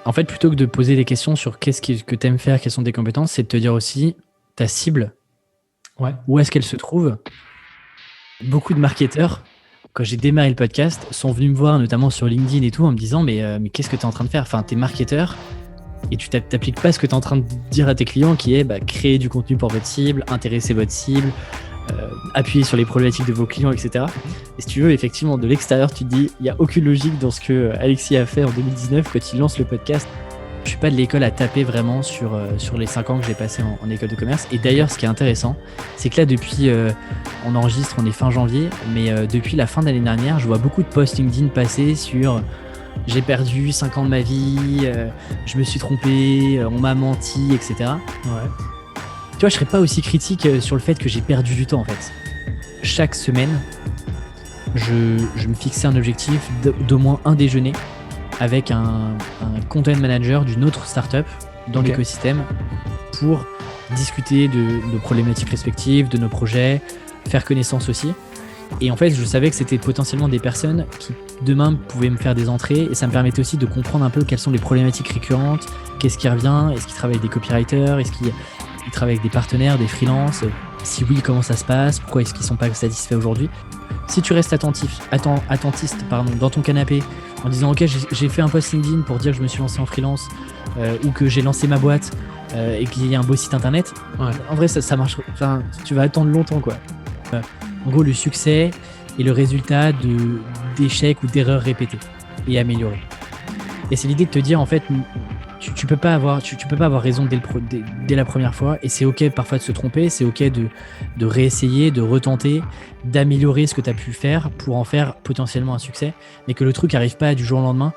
En fait, plutôt que de poser des questions sur qu'est-ce que tu aimes faire, quelles sont tes compétences, c'est de te dire aussi ta cible, où est-ce qu'elle se trouve. Beaucoup de marketeurs, quand j'ai démarré le podcast, sont venus me voir, notamment sur LinkedIn et tout, en me disant mais qu'est-ce que tu es en train de faire? Enfin, t'es marketeur et tu t'appliques pas ce que tu es en train de dire à tes clients qui est créer du contenu pour votre cible, intéresser votre cible, appuyer sur les problématiques de vos clients, etc. Et si tu veux, effectivement, de l'extérieur, tu te dis il n'y a aucune logique dans ce que Alexis a fait en 2019 quand il lance le podcast. Je suis pas de l'école à taper vraiment sur les 5 ans que j'ai passé en école de commerce. Et d'ailleurs, ce qui est intéressant, c'est que là, depuis, on enregistre, on est fin janvier, mais depuis la fin d'année dernière, je vois beaucoup de posts LinkedIn passer sur j'ai perdu 5 ans de ma vie, je me suis trompé, on m'a menti, etc. Ouais. Tu vois, je serais pas aussi critique sur le fait que j'ai perdu du temps en fait. Chaque semaine, je me fixais un objectif d'au moins un déjeuner avec un content manager d'une autre startup dans l'écosystème pour discuter de nos problématiques respectives, de nos projets, faire connaissance aussi. Et en fait, je savais que c'était potentiellement des personnes qui demain pouvaient me faire des entrées et ça me permettait aussi de comprendre un peu quelles sont les problématiques récurrentes, qu'est-ce qui revient, est-ce qu'ils travaillent avec des copywriters, est-ce qu'ils travaillent avec des partenaires, des freelances, si oui, comment ça se passe, pourquoi est-ce qu'ils sont pas satisfaits aujourd'hui. Si tu restes attentiste dans ton canapé en disant ok, j'ai fait un post LinkedIn pour dire que je me suis lancé en freelance ou que j'ai lancé ma boîte et qu'il y a un beau site internet, en vrai ça marche, enfin, tu vas attendre longtemps quoi. En gros, le succès est le résultat d'échecs ou d'erreurs répétées et améliorées. Et c'est l'idée de te dire en fait tu peux pas avoir raison dès la première fois et c'est ok parfois de se tromper, c'est ok de réessayer, de retenter, d'améliorer ce que tu as pu faire pour en faire potentiellement un succès, mais que le truc arrive pas du jour au lendemain